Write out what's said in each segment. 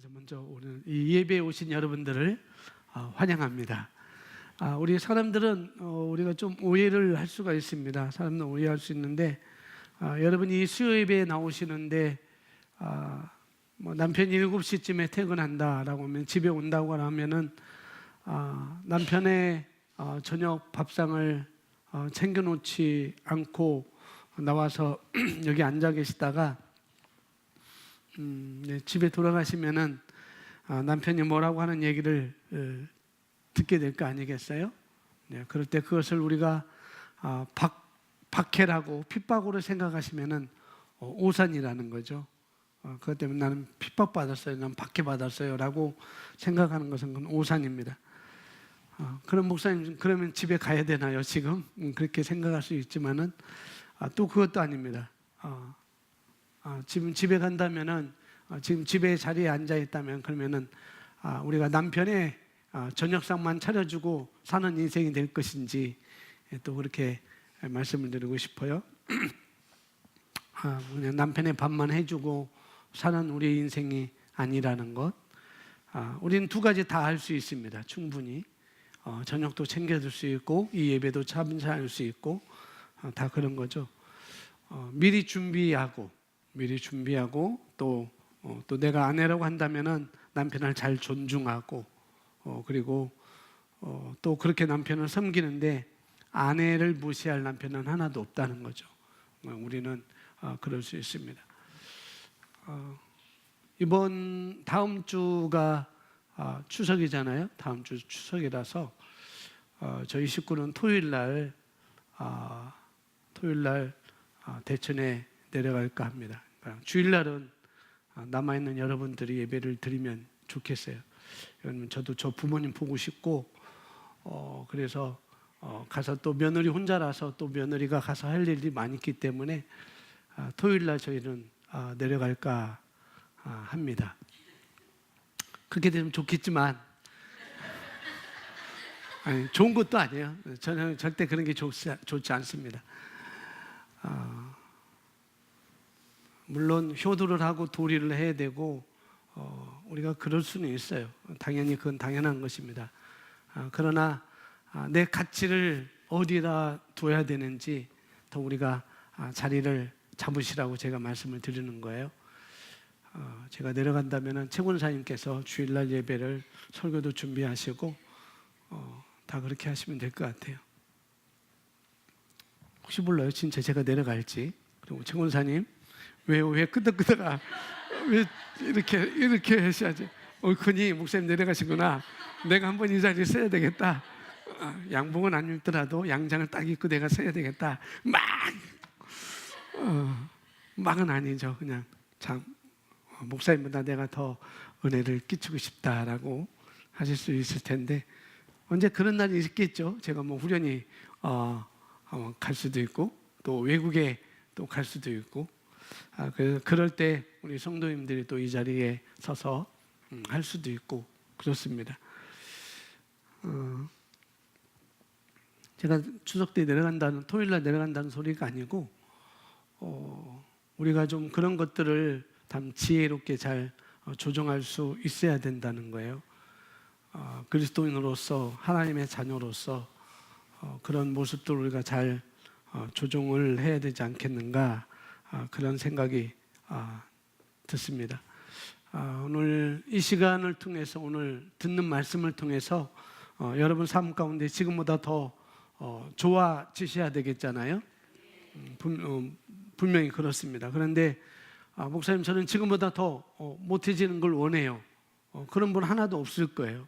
그래서 먼저 오늘 이 예배에 오신 여러분들을 환영합니다. 우리 사람들은 우리가 좀 오해를 할 수가 있습니다. 사람들은 오해할 수 있는데 여러분이 수요 예배에 나오시는데 뭐 남편이 7시쯤에 퇴근한다라고 하면 집에 온다고 하면은 남편의 저녁 밥상을 챙겨놓지 않고 나와서 여기 앉아 계시다가 집에 돌아가시면은 남편이 뭐라고 하는 얘기를 듣게 될 거 아니겠어요? 그럴 때 그것을 우리가 박해라고 핍박으로 생각하시면은 오산이라는 거죠. 그것 때문에 나는 핍박받았어요, 나는 박해받았어요 라고 생각하는 것은 그건 오산입니다. 그럼 목사님, 그러면 집에 가야 되나요 지금? 그렇게 생각할 수 있지만은 또 그것도 아닙니다. 지금 집에 간다면은 지금 집에 자리에 앉아 있다면 그러면은 우리가 남편의 저녁상만 차려주고 사는 인생이 될 것인지 또 그렇게 말씀을 드리고 싶어요. 그냥 남편의 밥만 해주고 사는 우리 인생이 아니라는 것. 우리는 두 가지 다 할 수 있습니다. 충분히 저녁도 챙겨줄 수 있고 이 예배도 참여할 수 있고 다 그런 거죠. 미리 준비하고 또 내가 아내라고 한다면은 남편을 잘 존중하고 그리고 또 그렇게 남편을 섬기는데 아내를 무시할 남편은 하나도 없다는 거죠. 우리는 그럴 수 있습니다. 다음 주가 추석이잖아요. 다음 주 추석이라서 저희 식구는 토요일 날 대천에 내려갈까 합니다. 주일날은 남아있는 여러분들이 예배를 드리면 좋겠어요. 왜냐면 저도 저 부모님 보고 싶고 그래서 가서 또 며느리 혼자라서 또 며느리가 가서 할 일이 많이 있기 때문에 토요일날 저희는 내려갈까 합니다. 그렇게 되면 좋겠지만 좋은 것도 아니에요. 저는 절대 그런 게 좋지 않습니다. 물론 효도를 하고 도리를 해야 되고 우리가 그럴 수는 있어요. 당연히 그건 당연한 것입니다. 그러나 내 가치를 어디다 둬야 되는지 더 우리가 자리를 잡으시라고 제가 말씀을 드리는 거예요. 제가 내려간다면 최권사님께서 주일날 예배를 설교도 준비하시고 다 그렇게 하시면 될 것 같아요. 혹시 몰라요, 진짜 제가 내려갈지. 그리고 최권사님 왜 끄덕끄덕 왜 이렇게 하셔야지. 옳거니 목사님 내려가시구나. 내가 한번 이 자리에 서야 되겠다. 양복은 안 입더라도 양장을 딱 입고 내가 서야 되겠다. 막은 아니죠. 그냥 참 목사님보다 내가 더 은혜를 끼치고 싶다라고 하실 수 있을 텐데 언제 그런 날이 있겠죠. 제가 뭐 후련히 갈 수도 있고 또 외국에 또 갈 수도 있고 그럴 때 우리 성도님들이 또 이 자리에 서서 할 수도 있고 그렇습니다. 제가 추석 때 토요일날 내려간다는 소리가 아니고 우리가 좀 그런 것들을 참 지혜롭게 잘 조정할 수 있어야 된다는 거예요. 그리스도인으로서 하나님의 자녀로서 그런 모습들 우리가 잘 조정을 해야 되지 않겠는가 그런 생각이 듣습니다. 오늘 이 시간을 통해서 오늘 듣는 말씀을 통해서 여러분 삶 가운데 지금보다 더 좋아지셔야 되겠잖아요. 분명히 그렇습니다. 그런데 목사님 저는 지금보다 더 못해지는 걸 원해요. 그런 분 하나도 없을 거예요.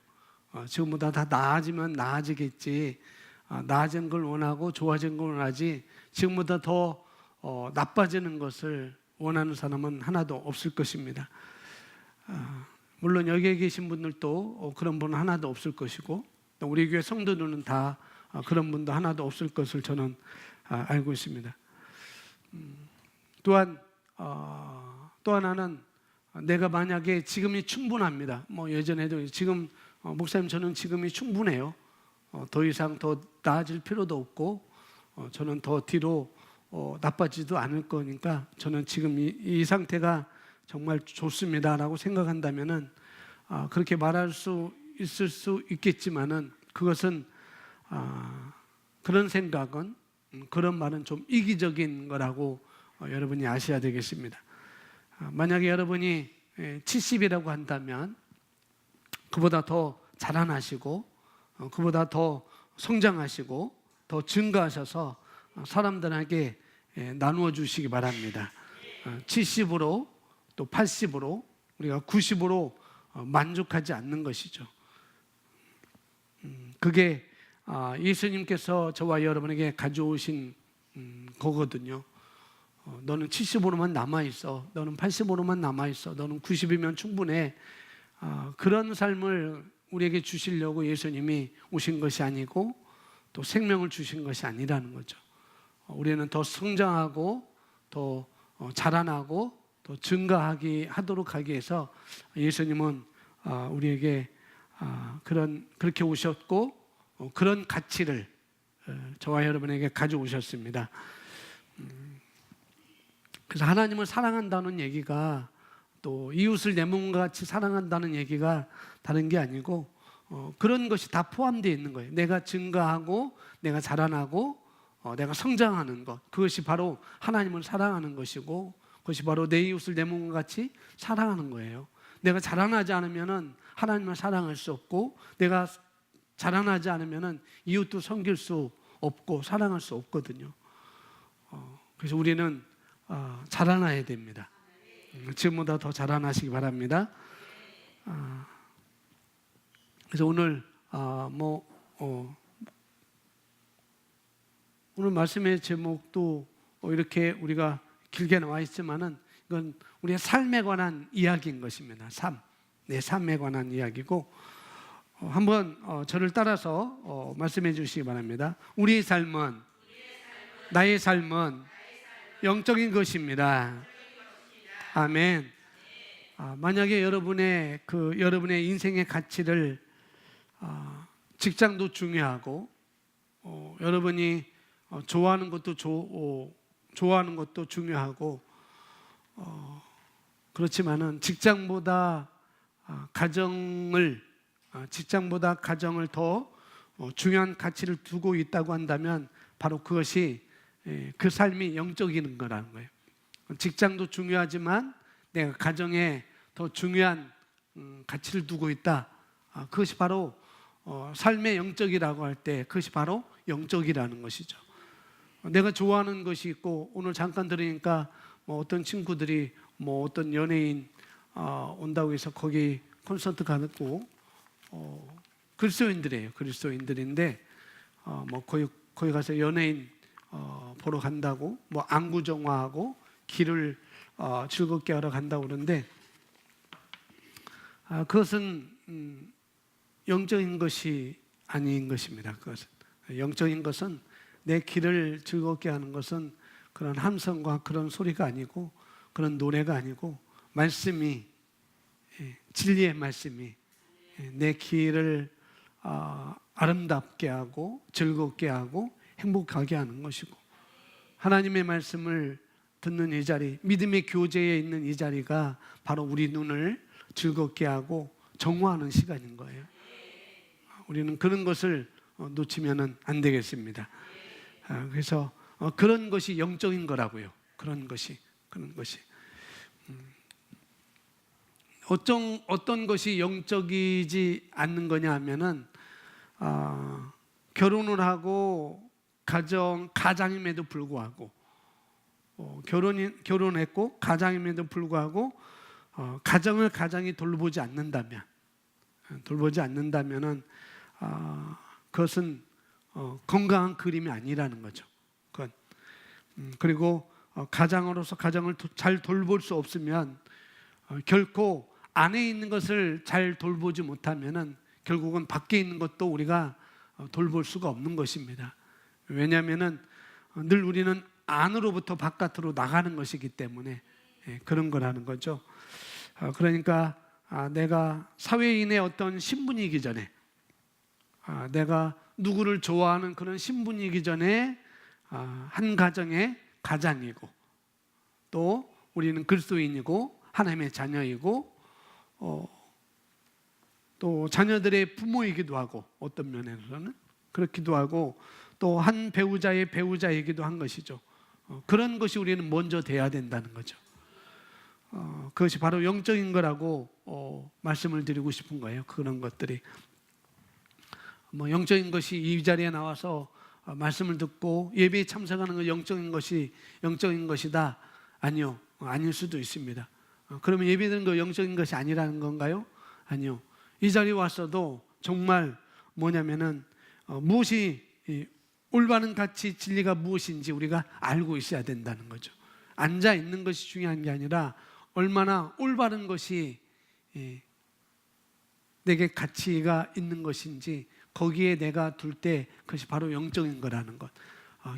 지금보다 다 나아지면 나아지겠지. 나아지는 걸 원하고 좋아지는 걸 원하지 지금보다 더 나빠지는 것을 원하는 사람은 하나도 없을 것입니다. 물론 여기에 계신 분들도 그런 분은 하나도 없을 것이고 또 우리 교회 성도들은 다 그런 분도 하나도 없을 것을 저는 알고 있습니다. 또한 또 하나는 내가 만약에 지금이 충분합니다. 뭐 예전에도 지금 목사님 저는 지금이 충분해요. 더 이상 더 나아질 필요도 없고 저는 더 뒤로 나빠지도 않을 거니까 저는 지금 이 상태가 정말 좋습니다라고 생각한다면은 그렇게 말할 수 있을 수 있겠지만은 그것은 그런 생각은 그런 말은 좀 이기적인 거라고 여러분이 아셔야 되겠습니다. 만약에 여러분이 70이라고 한다면 그보다 더 자라나시고 그보다 더 성장하시고 더 증가하셔서 사람들에게 나누어 주시기 바랍니다. 70으로 또 80으로 우리가 90으로 만족하지 않는 것이죠. 그게 예수님께서 저와 여러분에게 가져오신 거거든요. 너는 70으로만 남아있어. 너는 80으로만 남아있어. 너는 90이면 충분해. 그런 삶을 우리에게 주시려고 예수님이 오신 것이 아니고 또 생명을 주신 것이 아니라는 거죠. 우리는 더 성장하고 더 자라나고 더 증가하도록 하기 위해서 예수님은 우리에게 그렇게 오셨고 그런 가치를 저와 여러분에게 가져오셨습니다. 그래서 하나님을 사랑한다는 얘기가 또 이웃을 내 몸과 같이 사랑한다는 얘기가 다른 게 아니고 그런 것이 다 포함되어 있는 거예요. 내가 증가하고 내가 자라나고 내가 성장하는 것, 그것이 바로 하나님을 사랑하는 것이고 그것이 바로 내 이웃을 내 몸과 같이 사랑하는 거예요. 내가 자라나지 않으면 하나님을 사랑할 수 없고 내가 자라나지 않으면 이웃도 섬길 수 없고 사랑할 수 없거든요. 그래서 우리는 자라나야 됩니다. 지금보다 더 자라나시기 바랍니다. 그래서 오늘 오늘 말씀의 제목도 이렇게 우리가 길게 나와 있지만은 이건 우리의 삶에 관한 이야기인 것입니다. 내 삶에 관한 이야기고 한번 저를 따라서 말씀해 주시기 바랍니다. 우리의 삶은 나의 삶은 영적인 것입니다. 아멘. 만약에 여러분의 인생의 가치를 직장도 중요하고 여러분이 좋아하는 것도 중요하고 그렇지만은 직장보다 가정을 더 중요한 가치를 두고 있다고 한다면 바로 그것이 그 삶이 영적인 거라는 거예요. 직장도 중요하지만 내가 가정에 더 중요한 가치를 두고 있다. 그것이 바로 삶의 영적이라고 할 때 그것이 바로 영적이라는 것이죠. 내가 좋아하는 것이 있고 오늘 잠깐 들으니까 어떤 친구들이 어떤 연예인 온다고 해서 거기 콘서트 가고 그리스도인들인데 거기 가서 연예인 보러 간다고 안구정화하고 길을 즐겁게 하러 간다고 그러는데 그것은 영적인 것이 아닌 것입니다. 그것은 영적인 것은 내 길을 즐겁게 하는 것은 그런 함성과 그런 소리가 아니고 그런 노래가 아니고 말씀이 진리의 말씀이 내 길을 아름답게 하고 즐겁게 하고 행복하게 하는 것이고 하나님의 말씀을 듣는 이 자리, 믿음의 교제에 있는 이 자리가 바로 우리 눈을 즐겁게 하고 정화하는 시간인 거예요. 우리는 그런 것을 놓치면 안 되겠습니다. 그래서 그런 것이 영적인 거라고요. 그런 것이 어떤 것이 영적이지 않는 거냐 하면은 결혼을 하고 가장임에도 불구하고 결혼했고 가장임에도 불구하고 가장이 돌보지 않는다면은 그것은 건강한 그림이 아니라는 거죠. 그리고 가장으로서 가정을 잘 돌볼 수 없으면 결코 안에 있는 것을 잘 돌보지 못하면은 결국은 밖에 있는 것도 우리가 돌볼 수가 없는 것입니다. 왜냐하면은 늘 우리는 안으로부터 바깥으로 나가는 것이기 때문에 그런 거라는 거죠. 그러니까 내가 사회인의 어떤 신분이기 전에 내가 누구를 좋아하는 그런 신분이기 전에 한 가정의 가장이고 또 우리는 그리스도인이고 하나님의 자녀이고 또 자녀들의 부모이기도 하고 어떤 면에서는 그렇기도 하고 또 한 배우자의 배우자이기도 한 것이죠. 그런 것이 우리는 먼저 돼야 된다는 거죠. 그것이 바로 영적인 거라고 말씀을 드리고 싶은 거예요. 그런 것들이 영적인 것이 이 자리에 나와서 말씀을 듣고 예배에 참석하는 건 영적인 것이다. 아니요, 아닐 수도 있습니다. 그러면 예배드리는 거 영적인 것이 아니라는 건가요? 아니요. 이 자리에 왔어도 정말 뭐냐면은 무엇이 올바른 가치 진리가 무엇인지 우리가 알고 있어야 된다는 거죠. 앉아 있는 것이 중요한 게 아니라 얼마나 올바른 것이 내게 가치가 있는 것인지 거기에 내가 둘 때 그것이 바로 영적인 거라는 것.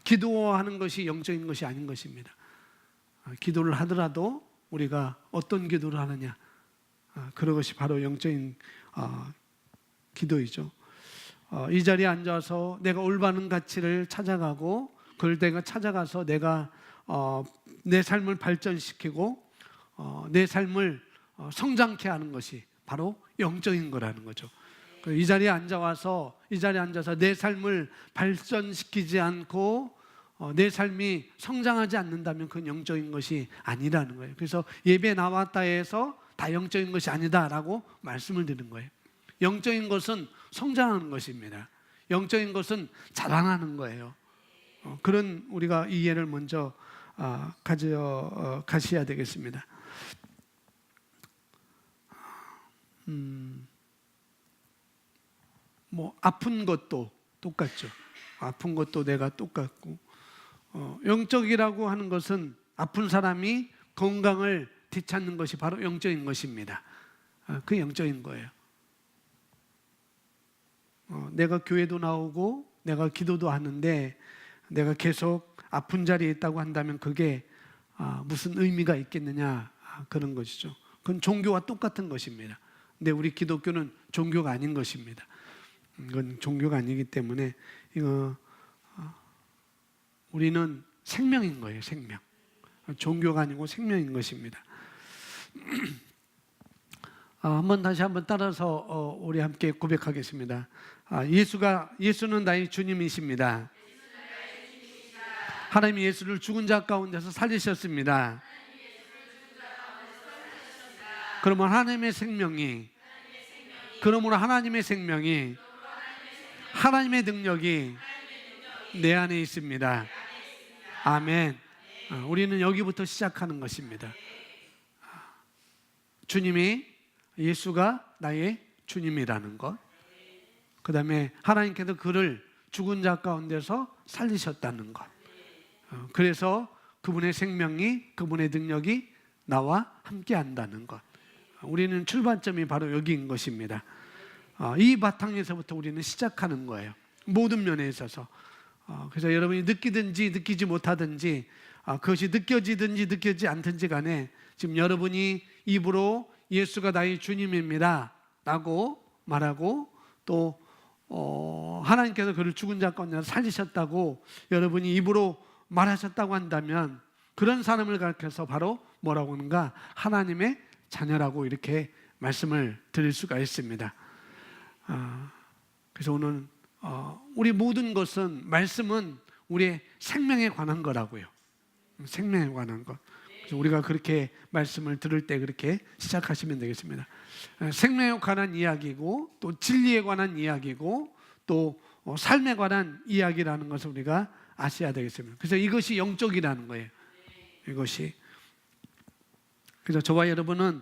기도하는 것이 영적인 것이 아닌 것입니다. 기도를 하더라도 우리가 어떤 기도를 하느냐, 그런 것이 바로 영적인 기도이죠. 이 자리에 앉아서 내가 올바른 가치를 찾아가고 그걸 내가 찾아가서 내가 내 삶을 발전시키고 내 삶을 성장케 하는 것이 바로 영적인 거라는 거죠. 이 자리에 앉아서 내 삶을 발전시키지 않고 내 삶이 성장하지 않는다면 그건 영적인 것이 아니라는 거예요. 그래서 예배에 나왔다 해서 다 영적인 것이 아니다라고 말씀을 드리는 거예요. 영적인 것은 성장하는 것입니다. 영적인 것은 자라나는 거예요. 그런 우리가 이해를 먼저 가셔야 되겠습니다. 아픈 것도 똑같죠. 아픈 것도 내가 똑같고 영적이라고 하는 것은 아픈 사람이 건강을 되찾는 것이 바로 영적인 것입니다. 그게 영적인 거예요. 내가 교회도 나오고 내가 기도도 하는데 내가 계속 아픈 자리에 있다고 한다면 그게 무슨 의미가 있겠느냐, 그런 것이죠. 그건 종교와 똑같은 것입니다. 근데 우리 기독교는 종교가 아닌 것입니다. 이건 종교가 아니기 때문에 우리는 생명인 거예요. 생명. 종교가 아니고 생명인 것입니다. 다시 한번 따라서 우리 함께 고백하겠습니다. 예수는 나의 주님이십니다. 하나님이 예수를 죽은 자 가운데서 살리셨습니다. 그러므로 하나님의 생명이 하나님의 능력이 내 안에 있습니다. 아멘. 우리는 여기부터 시작하는 것입니다. 예수가 나의 주님이라는 것, 그 다음에 하나님께서 그를 죽은 자 가운데서 살리셨다는 것, 그래서 그분의 그분의 능력이 나와 함께 한다는 것. 우리는 출발점이 바로 여기인 것입니다. 이 바탕에서부터 우리는 시작하는 거예요. 모든 면에 있어서. 그래서 여러분이 느끼든지 느끼지 못하든지 그것이 느껴지든지 느껴지지 않든지 간에 지금 여러분이 입으로 예수가 나의 주님입니다 라고 말하고 또 하나님께서 그를 죽은 자 가운데 살리셨다고 여러분이 입으로 말하셨다고 한다면 그런 사람을 가르쳐서 바로 뭐라고 하는가? 하나님의 자녀라고 이렇게 말씀을 드릴 수가 있습니다. 그래서 오늘 우리 모든 것은 말씀은 우리의 생명에 관한 거라고요. 생명에 관한 것. 그래서 우리가 그렇게 말씀을 들을 때 그렇게 시작하시면 되겠습니다. 생명에 관한 이야기고 또 진리에 관한 이야기고 또 삶에 관한 이야기라는 것을 우리가 아셔야 되겠습니다. 그래서 이것이 영적이라는 거예요. 이것이. 그래서 저와 여러분은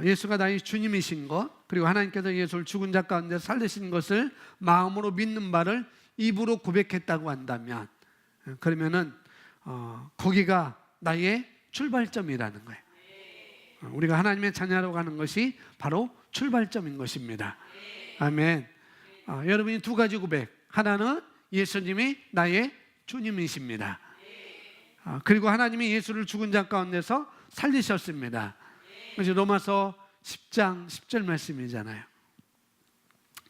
예수가 나의 주님이신 것, 그리고 하나님께서 예수를 죽은 자 가운데 살리신 것을 마음으로 믿는 바를 입으로 고백했다고 한다면 그러면은 거기가 나의 출발점이라는 거예요. 우리가 하나님의 자녀라고 하는 것이 바로 출발점인 것입니다. 아멘. 여러분이 두 가지 고백. 하나는 예수님이 나의 주님이십니다. 그리고 하나님이 예수를 죽은 자 가운데서 살리셨습니다. 그래서 로마서 10장 10절 말씀이잖아요.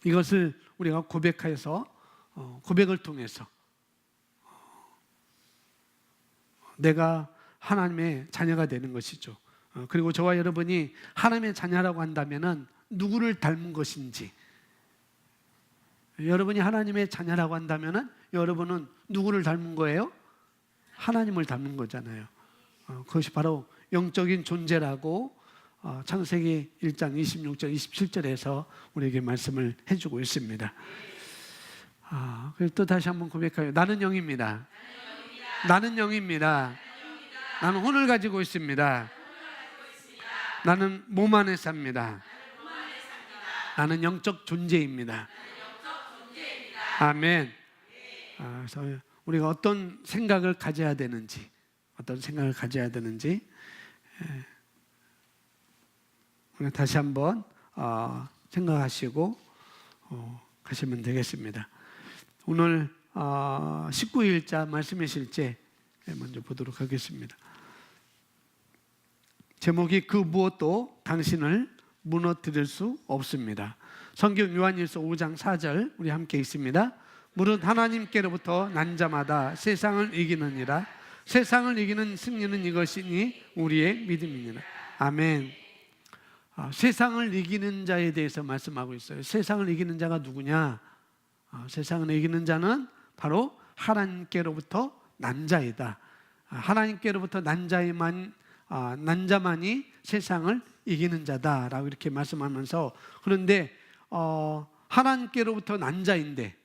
이것을 우리가 고백해서 고백을 통해서 내가 하나님의 자녀가 되는 것이죠. 그리고 저와 여러분이 하나님의 자녀라고 한다면은 누구를 닮은 것인지, 여러분이 하나님의 자녀라고 한다면은 여러분은 누구를 닮은 거예요? 하나님을 닮은 거잖아요. 그것이 바로 영적인 존재라고 창세기 1장 26절 27절에서 우리에게 말씀을 해주고 있습니다. 그래서 또 다시 한번 고백해요. 나는 영입니다. 나는 영입니다. 나는 혼을 가지고 있습니다. 나는 몸 안에 삽니다. 나는 영적 존재입니다. 아멘. 그래서 우리가 어떤 생각을 가져야 되는지, 오늘 다시 한번 생각하시고 가시면 되겠습니다. 오늘 19일자 말씀의 실제 먼저 보도록 하겠습니다. 제목이 그 무엇도 당신을 무너뜨릴 수 없습니다. 성경 요한일서 5장 4절 우리 함께 읽습니다. 무릇 하나님께로부터 난 자마다 세상을 이기느니라. 세상을 이기는 승리는 이것이니 우리의 믿음이니라. 아멘. 세상을 이기는 자에 대해서 말씀하고 있어요. 세상을 이기는 자가 누구냐? 세상을 이기는 자는 바로 하나님께로부터 난 자이다. 하나님께로부터 난 자만이 세상을 이기는 자다라고 이렇게 말씀하면서, 그런데 하나님께로부터 난 자인데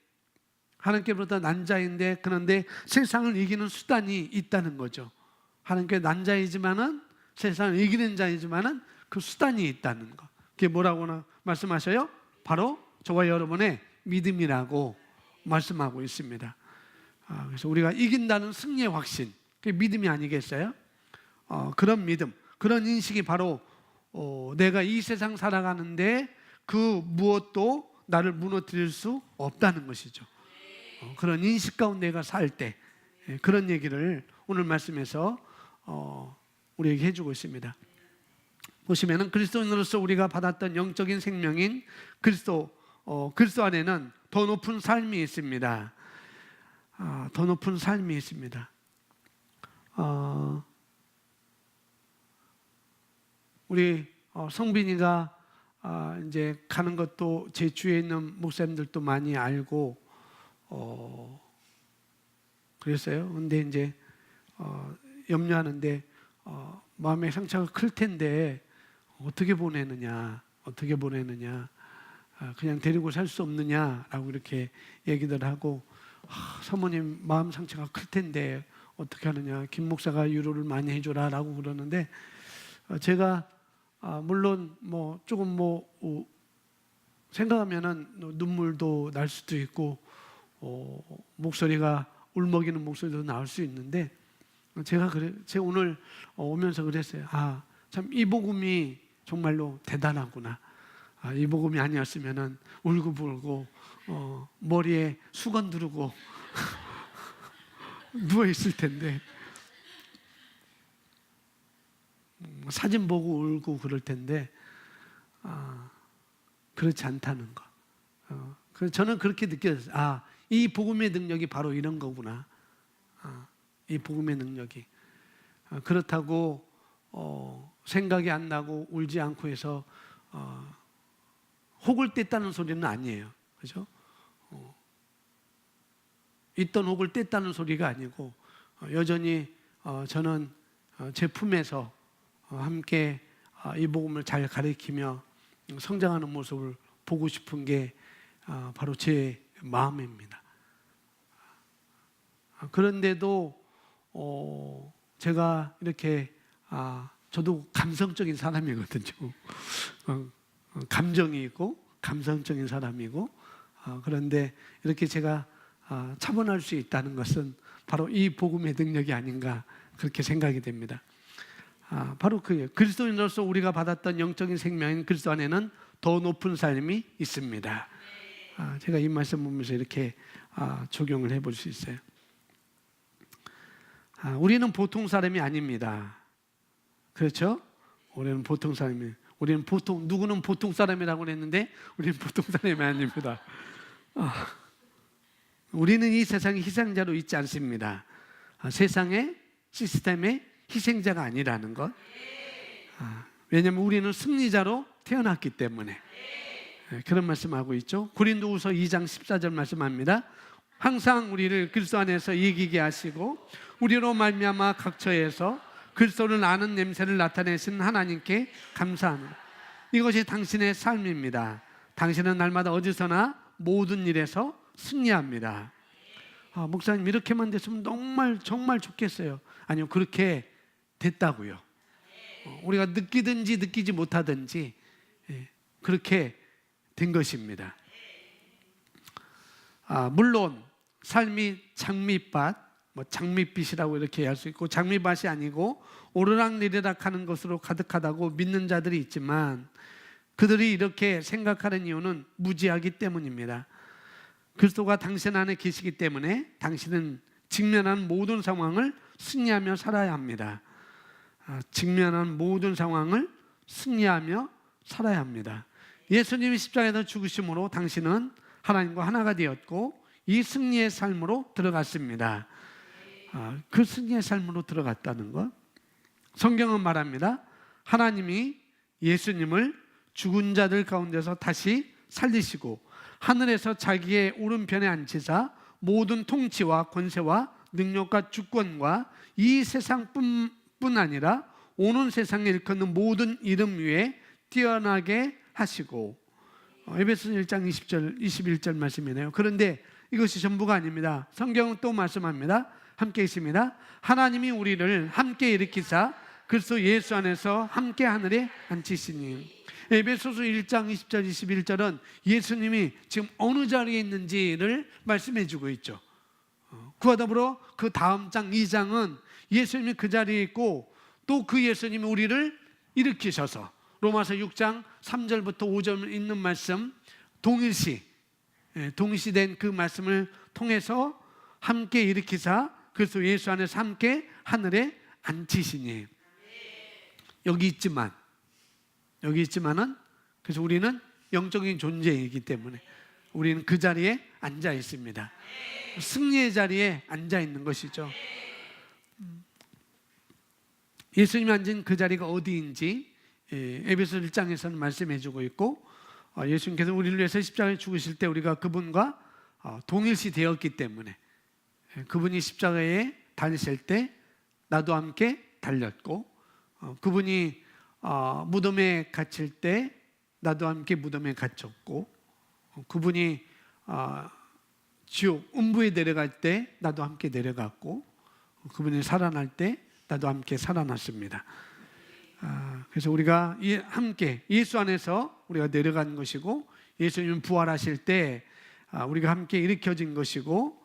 그런데 세상을 이기는 수단이 있다는 거죠. 하나님께 난 자이지만은 세상을 이기는 자이지만은 그 수단이 있다는 거. 그게 뭐라고 말씀하셔요? 바로 저와 여러분의 믿음이라고 말씀하고 있습니다. 그래서 우리가 이긴다는 승리의 확신, 그게 믿음이 아니겠어요? 그런 믿음, 그런 인식이 바로 내가 이 세상 살아가는데 그 무엇도 나를 무너뜨릴 수 없다는 것이죠. 그런 인식 가운데 내가 살 때 그런 얘기를 오늘 말씀에서 우리에게 해주고 있습니다. 보시면은 그리스도인으로서 우리가 받았던 영적인 생명인 그리스도 안에는 더 높은 삶이 있습니다. 더 높은 삶이 있습니다. 우리 성빈이가 이제 가는 것도 제 주위에 있는 목사님들도 많이 알고 그랬어요. 근데 이제 염려하는데 마음의 상처가 클 텐데 어떻게 보내느냐, 그냥 데리고 살 수 없느냐라고 이렇게 얘기들 하고, 사모님 마음 상처가 클 텐데 어떻게 하느냐, 김 목사가 위로를 많이 해줘라라고 그러는데, 제가 물론 조금 생각하면은 눈물도 날 수도 있고 목소리가 울먹이는 목소리도 나올 수 있는데, 제가 오늘 오면서 그랬어요. 참 이 복음이 정말로 대단하구나. 이 복음이 아니었으면은 울고불고 머리에 수건 두르고 누워 있을 텐데, 사진 보고 울고 그럴 텐데 그렇지 않다는 거. 그래서 저는 그렇게 느껴졌어요. 이 복음의 능력이 바로 이런 거구나. 이 복음의 능력이 그렇다고 생각이 안 나고 울지 않고 해서 혹을 뗐다는 소리는 아니에요. 그죠? 있던 혹을 뗐다는 소리가 아니고 여전히 저는 제 품에서 함께 이 복음을 잘 가르치며 성장하는 모습을 보고 싶은 게 바로 제 마음입니다. 그런데도 제가 이렇게 저도 감성적인 사람이거든요. 감정이 있고 감성적인 사람이고, 그런데 이렇게 제가 차분할 수 있다는 것은 바로 이 복음의 능력이 아닌가 그렇게 생각이 됩니다. 바로 그리스도인으로서 우리가 받았던 영적인 생명인 그리스도 안에는 더 높은 삶이 있습니다. 제가 이 말씀 보면서 이렇게 적용을 해볼 수 있어요. 우리는 보통 사람이 아닙니다. 그렇죠? 우리는 보통 사람이에요. 누구는 보통 사람이라고 했는데 우리는 보통 사람이 아닙니다. 우리는 이 세상의 희생자로 있지 않습니다. 세상의 시스템의 희생자가 아니라는 것. 왜냐하면 우리는 승리자로 태어났기 때문에. 그런 말씀하고 있죠. 고린도후서 2장 14절 말씀합니다. 항상 우리를 그리스도 안에서 이기게 하시고 우리로 말미암아 각 처에서 그리스도를 아는 냄새를 나타내신 하나님께 감사합니다. 이것이 당신의 삶입니다. 당신은 날마다 어디서나 모든 일에서 승리합니다. 목사님 이렇게만 됐으면 정말 좋겠어요. 아니요, 그렇게 됐다고요. 우리가 느끼든지 느끼지 못하든지 그렇게 된 것입니다. 물론 삶이 장밋밭, 장밋빛이라고 이렇게 할 수 있고, 장밋밭이 아니고 오르락내리락 하는 것으로 가득하다고 믿는 자들이 있지만, 그들이 이렇게 생각하는 이유는 무지하기 때문입니다. 그리스도가 당신 안에 계시기 때문에 당신은 직면한 모든 상황을 승리하며 살아야 합니다. 직면한 모든 상황을 승리하며 살아야 합니다. 예수님이 십자가에서 죽으심으로 당신은 하나님과 하나가 되었고 이 승리의 삶으로 들어갔습니다. 그 승리의 삶으로 들어갔다는 것, 성경은 말합니다. 하나님이 예수님을 죽은 자들 가운데서 다시 살리시고 하늘에서 자기의 오른편에 앉히사 모든 통치와 권세와 능력과 주권과 이 세상뿐 아니라 오는 세상에 일컫는 모든 이름 위에 뛰어나게 하시고, 에베소서 1장 20절 21절 말씀이네요. 그런데 이것이 전부가 아닙니다. 성경은 또 말씀합니다. 함께 있습니다. 하나님이 우리를 함께 일으키사 그리스도 예수 안에서 함께 하늘에 앉히시니. 에베소서 1장 20절 21절은 예수님이 지금 어느 자리에 있는지를 말씀해 주고 있죠. 그와 더불어 그 다음 장 2장은 예수님이 그 자리에 있고 또 그 예수님이 우리를 일으키셔서, 로마서 6장 3절부터 5절 있는 말씀, 동일시된 그 말씀을 통해서 함께 일으키사 그래서 예수 안에서 함께 하늘에 앉히시니. 여기 있지만은 그래서 우리는 영적인 존재이기 때문에 우리는 그 자리에 앉아 있습니다. 승리의 자리에 앉아 있는 것이죠. 예수님이 앉은 그 자리가 어디인지 에베소 1장에서는 말씀해 주고 있고, 예수님께서 우리를 위해서 십자가에 죽으실 때 우리가 그분과 동일시 되었기 때문에, 그분이 십자가에 달리실 때 나도 함께 달렸고, 그분이 무덤에 갇힐 때 나도 함께 무덤에 갇혔고, 그분이 지옥 음부에 내려갈 때 나도 함께 내려갔고, 그분이 살아날 때 나도 함께 살아났습니다. 그래서 우리가 함께 예수 안에서 우리가 내려간 것이고, 예수님 부활하실 때 우리가 함께 일으켜진 것이고,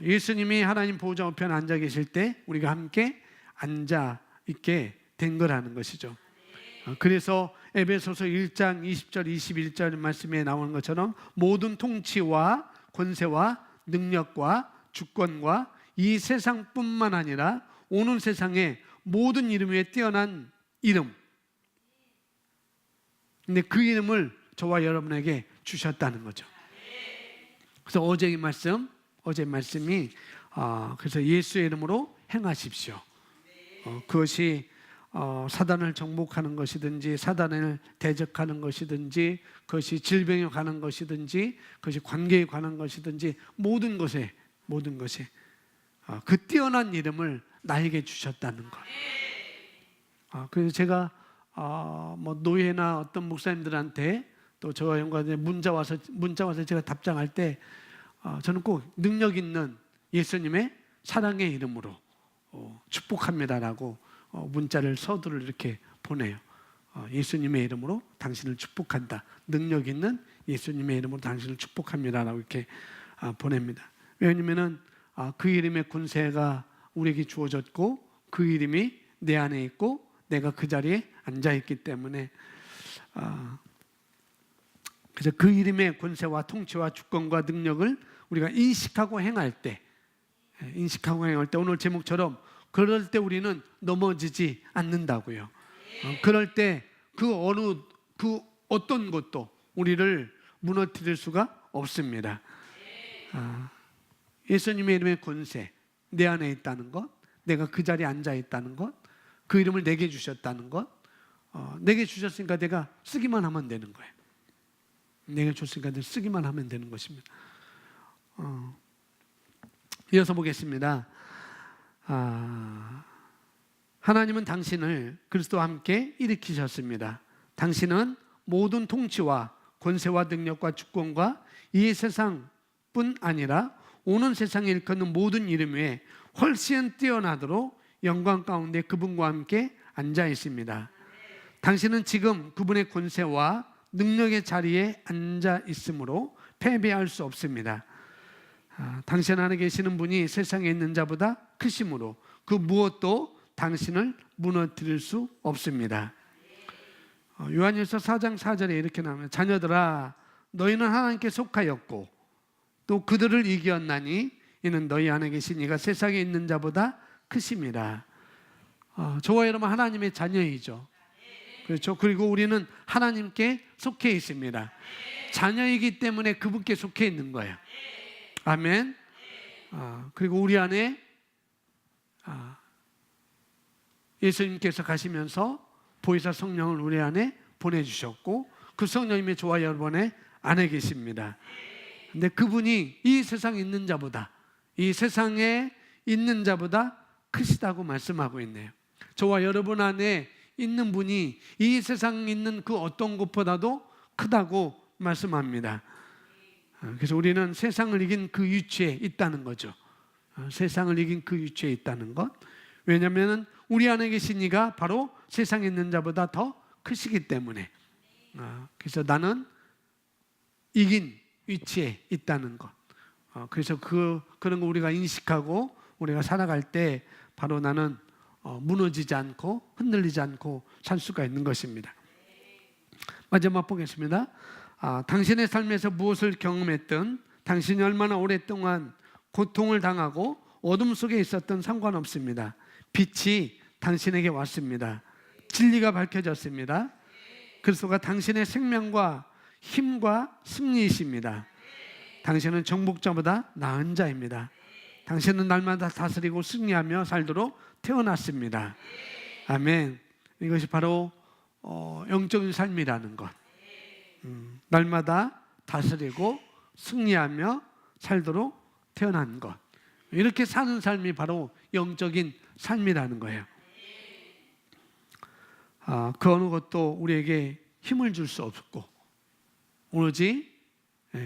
예수님이 하나님 보호자 우편에 앉아 계실 때 우리가 함께 앉아 있게 된 거라는 것이죠. 그래서 에베소서 1장 20절 21절 말씀에 나오는 것처럼 모든 통치와 권세와 능력과 주권과 이 세상뿐만 아니라 오는 세상의 모든 이름 위에 뛰어난 이름, 근데 그 이름을 저와 여러분에게 주셨다는 거죠. 그래서 어제 말씀이 그래서 예수의 이름으로 행하십시오. 그것이 사단을 정복하는 것이든지 사단을 대적하는 것이든지 그것이 질병에 관한 것이든지 그것이 관계에 관한 것이든지 모든 것에 그 뛰어난 이름을 나에게 주셨다는 것. 그래서 제가 노예나 어떤 목사님들한테 또 저와 연관해 문자 와서 제가 답장할 때 저는 꼭 능력 있는 예수님의 사랑의 이름으로 축복합니다라고 문자를 서두를 이렇게 보내요. 예수님의 이름으로 당신을 축복한다. 능력 있는 예수님의 이름으로 당신을 축복합니다라고 이렇게 보냅니다. 왜냐하면은 그 이름의 권세가 우리에게 주어졌고 그 이름이 내 안에 있고 내가 그 자리에 앉아 있기 때문에, 그래서 그 이름의 권세와 통치와 주권과 능력을 우리가 인식하고 행할 때 오늘 제목처럼 그럴 때 우리는 넘어지지 않는다고요. 그럴 때 그 어떤 것도 우리를 무너뜨릴 수가 없습니다. 예수님의 이름의 권세, 내 안에 있다는 것, 내가 그 자리에 앉아 있다는 것, 그 이름을 내게 주셨다는 것, 내게 주셨으니까 내가 쓰기만 하면 되는 거예요. 내게 줬으니까 내가 쓰기만 하면 되는 것입니다. 이어서 보겠습니다. 하나님은 당신을 그리스도와 함께 일으키셨습니다. 당신은 모든 통치와 권세와 능력과 주권과 이 세상뿐 아니라 오는 세상에 일컫는 모든 이름 위에 훨씬 뛰어나도록 영광 가운데 그분과 함께 앉아 있습니다. 당신은 지금 그분의 권세와 능력의 자리에 앉아 있으므로 패배할 수 없습니다. 당신 안에 계시는 분이 세상에 있는 자보다 크심으로 그 무엇도 당신을 무너뜨릴 수 없습니다. 요한일서 4장 4절에 이렇게 나옵니다. 자녀들아, 너희는 하나님께 속하였고 또 그들을 이겼나니 이는 너희 안에 계신 이가 세상에 있는 자보다 크심이라. 저와 여러분 하나님의 자녀이죠. 그렇죠. 그리고 우리는 하나님께 속해 있습니다. 자녀이기 때문에 그분께 속해 있는 거예요. 아멘. 그리고 우리 안에 예수님께서 가시면서 보혜사 성령을 우리 안에 보내주셨고 그 성령님이 저와 여러분의 안에 계십니다. 근데 그분이 이 세상에 있는 자보다, 이 세상에 있는 자보다 크시다고 말씀하고 있네요. 저와 여러분 안에 있는 분이 이 세상에 있는 그 어떤 것보다도 크다고 말씀합니다. 그래서 우리는 세상을 이긴 그 위치에 있다는 거죠. 세상을 이긴 그 위치에 있다는 것. 왜냐하면 우리 안에 계신 이가 바로 세상에 있는 자보다 더 크시기 때문에. 그래서 나는 이긴 위치에 있다는 것. 그래서 그런 거 우리가 인식하고 우리가 살아갈 때 바로 나는 무너지지 않고 흔들리지 않고 살 수가 있는 것입니다. 마지막 보겠습니다. 당신의 삶에서 무엇을 경험했든 당신이 얼마나 오랫동안 고통을 당하고 어둠 속에 있었든 상관없습니다. 빛이 당신에게 왔습니다. 진리가 밝혀졌습니다. 그리스도가 당신의 생명과 힘과 승리이십니다. 당신은 정복자보다 나은 자입니다. 당신은 날마다 다스리고 승리하며 살도록 태어났습니다. 아멘. 이것이 바로 영적인 삶이라는 것. 날마다 다스리고 승리하며 살도록 태어난 것. 이렇게 사는 삶이 바로 영적인 삶이라는 거예요. 그 어느 것도 우리에게 힘을 줄 수 없고 오로지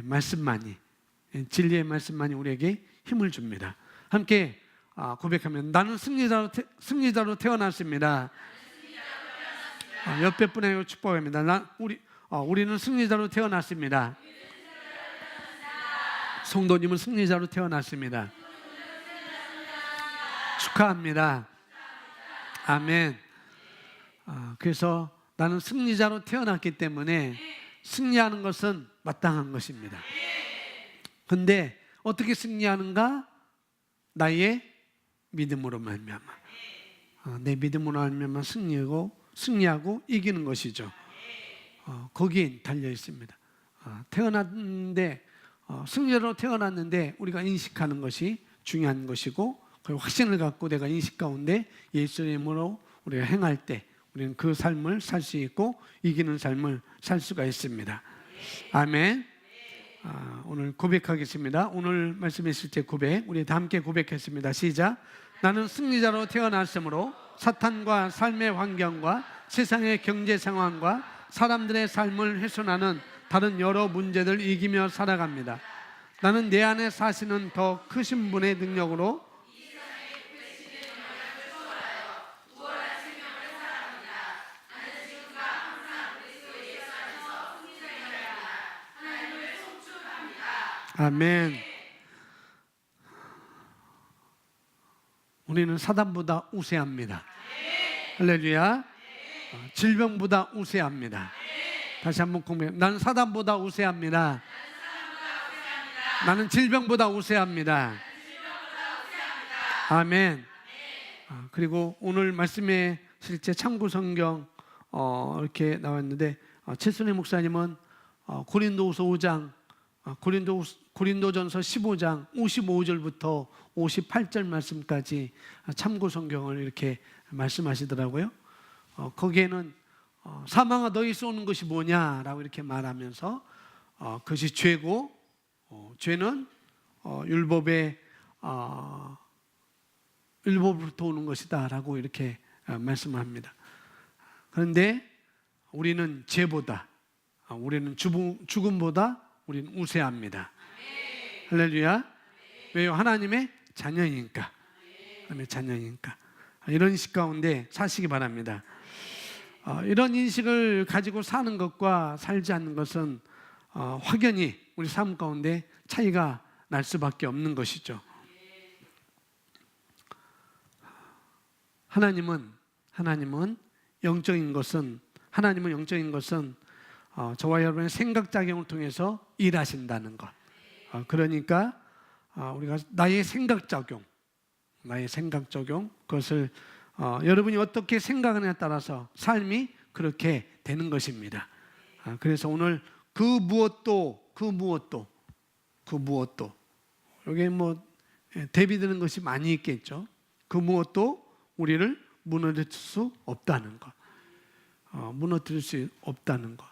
말씀만이, 진리의 말씀만이 우리에게 힘을 줍니다. 함께 고백하면 나는 승리자로 태어났습니다. 옆에 분에게 축복합니다. 우리는 승리자로 태어났습니다. 성도님은 승리자로 태어났습니다. 축하합니다. 아멘. 그래서 나는 승리자로 태어났기 때문에 승리하는 것은 마땅한 것입니다. 그런데 어떻게 승리하는가? 나의 믿음으로 말미암아. 내 믿음으로 말미암아 승리하고 이기는 것이죠. 거기에 달려 있습니다. 태어났는데 승리로 태어났는데 우리가 인식하는 것이 중요한 것이고 그 확신을 갖고 내가 인식 가운데 예수님으로 우리가 행할 때 우리는 그 삶을 살 수 있고 이기는 삶을 살 수가 있습니다. 아멘. 오늘 고백하겠습니다. 오늘 말씀했을 때 고백 우리 다 함께 고백했습니다. 시작. 나는 승리자로 태어났으므로 사탄과 삶의 환경과 세상의 경제 상황과 사람들의 삶을 훼손하는 다른 여러 문제들 이기며 살아갑니다. 나는 내 안에 사시는 더 크신 분의 능력으로 아멘. 우리는 사단보다 우세합니다. 할렐루야. 질병보다 우세합니다. 다시 한번 공부해. 나는 사단보다 우세합니다. 나는 질병보다 우세합니다. 아멘. 그리고 오늘 말씀에 실제 참고 성경 이렇게 나왔는데 최순희 목사님은 고린도후서 5장 고린도전서 15장 55절부터 58절 말씀까지 참고 성경을 이렇게 말씀하시더라고요. 거기에는 사망아 너희 쏘는 것이 뭐냐라고 이렇게 말하면서 그것이 죄고 죄는 율법으로부터 오는 것이다라고 이렇게 말씀합니다. 그런데 우리는 죄보다 우리는 죽음보다 우리는 우세합니다. 할렐루야. 왜요? 하나님의 자녀이니까. 하나님의 자녀이니까. 이런 인식 가운데 사시기 바랍니다. 이런 인식을 가지고 사는 것과 살지 않는 것은 확연히 우리 삶 가운데 차이가 날 수밖에 없는 것이죠. 하나님은 영적인 것은 저와 여러분의 생각작용을 통해서 일하신다는 것. 그러니까 우리가 나의 생각작용 그것을 여러분이 어떻게 생각하느냐에 따라서 삶이 그렇게 되는 것입니다. 그래서 오늘 그 무엇도 여기에 대비되는 것이 많이 있겠죠. 그 무엇도 우리를 무너뜨릴 수 없다는 것. 무너뜨릴 수 없다는 것.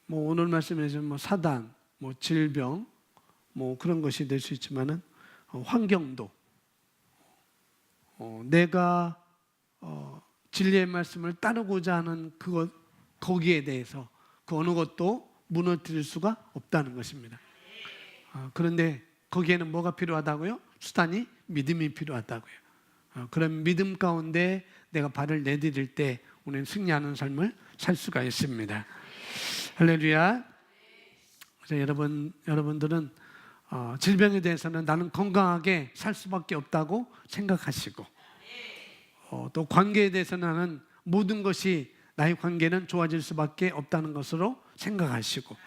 오늘 말씀에서 사단, 질병, 그런 것이 될 수 있지만은 환경도 내가 진리의 말씀을 따르고자 하는 거기에 대해서 그 어느 것도 무너뜨릴 수가 없다는 것입니다. 그런데 거기에는 뭐가 필요하다고요? 수단이 믿음이 필요하다고요. 그런 믿음 가운데 내가 발을 내디딜 때 우리는 승리하는 삶을 살 수가 있습니다. 할렐루야. 그래서 여러분들은 질병에 대해서는 나는 건강하게 살 수밖에 없다고 생각하시고 또 관계에 대해서는 나는 모든 것이 나의 관계는 좋아질 수밖에 없다는 것으로 생각하시고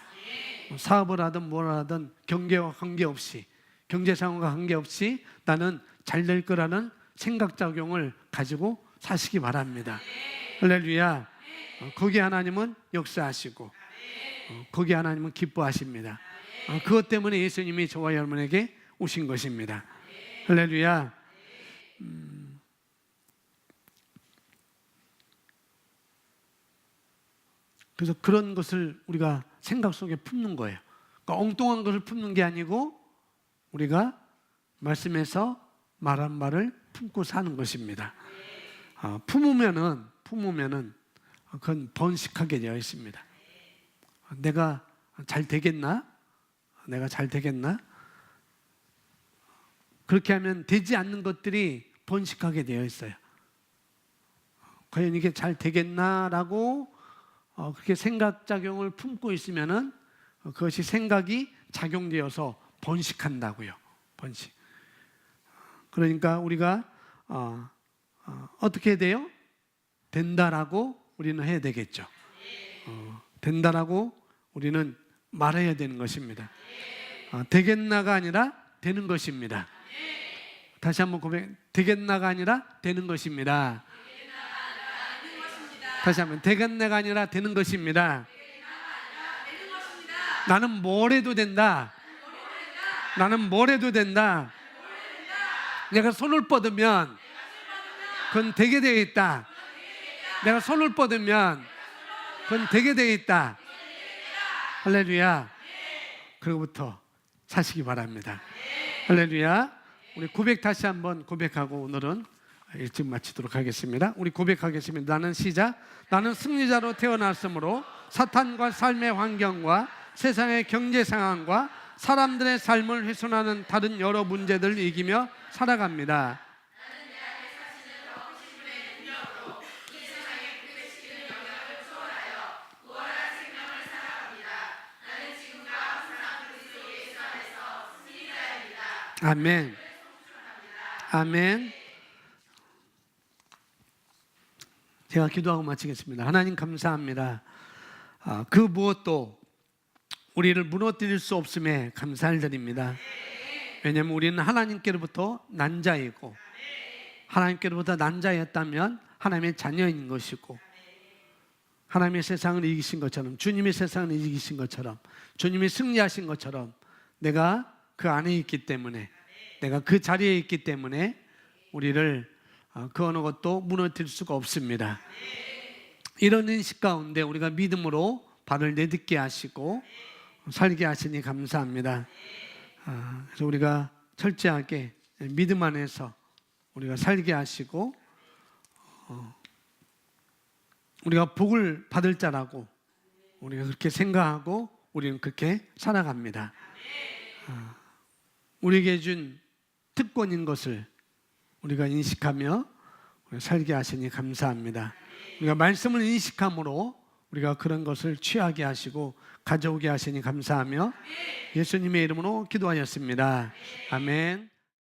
사업을 하든 뭘 하든 경제와 관계없이 경제 상황과 관계없이 나는 잘 될 거라는 생각작용을 가지고 사시기 바랍니다. 할렐루야. 거기에 하나님은 역사하시고 거기에 하나님은 기뻐하십니다. 그것 때문에 예수님이 저와 여러분에게 오신 것입니다. 할렐루야. 그래서 그런 것을 우리가 생각 속에 품는 거예요. 그러니까 엉뚱한 것을 품는 게 아니고 우리가 말씀에서 말한 말을 품고 사는 것입니다. 품으면은 그건 번식하게 되어 있습니다. 내가 잘 되겠나? 그렇게 하면 되지 않는 것들이 번식하게 되어 있어요. 과연 이게 잘 되겠나라고 그렇게 생각작용을 품고 있으면은 그것이 생각이 작용되어서 번식한다고요. 번식. 그러니까 우리가 어떻게 돼요? 된다라고 우리는 해야 되겠죠. 된다라고 우리는 말해야 되는 것입니다. 되겠나가 아니라 되는 것입니다. 다시 한번 되겠나가 아니라 되는 것입니다. 다시 한번 되겠나가 아니라 되는 것입니다. 나는 뭘 해도 된다. 내가 손을 뻗으면 그건 되게 되어 있다. 내가 손을 뻗으면 그건 되게 되어 있다. 할렐루야. 그로부터 사시기 바랍니다. 할렐루야. 우리 고백 다시 한번 고백하고 오늘은 일찍 마치도록 하겠습니다. 우리 고백하겠습니다. 나는 승리자로 태어났으므로 사탄과 삶의 환경과 세상의 경제 상황과 사람들의 삶을 훼손하는 다른 여러 문제들을 이기며 살아갑니다. 아멘. 아멘. 제가 기도하고 마치겠습니다. 하나님 감사합니다. 그 무엇도 우리를 무너뜨릴 수 없음에 감사를 드립니다. 왜냐하면 우리는 하나님께로부터 난 자이고 하나님께로부터 난 자였다면 하나님의 자녀인 것이고 하나님의 세상을 이기신 것처럼 주님의 세상을 이기신 것처럼 주님이 승리하신 것처럼 내가 그 안에 있기 때문에 내가 그 자리에 있기 때문에 우리를 그 어느 것도 무너뜨릴 수가 없습니다. 이런 인식 가운데 우리가 믿음으로 발을 내딛게 하시고 살게 하시니 감사합니다. 그래서 우리가 철저하게 믿음 안에서 우리가 살게 하시고 우리가 복을 받을 자라고 우리가 그렇게 생각하고 우리는 그렇게 살아갑니다. 우리에게 준 특권인 것을 우리가 인식하며 살게 하시니 감사합니다. 우리가 말씀을 인식함으로 우리가 그런 것을 취하게 하시고 가져오게 하시니 감사하며 예수님의 이름으로 기도하였습니다. 아멘.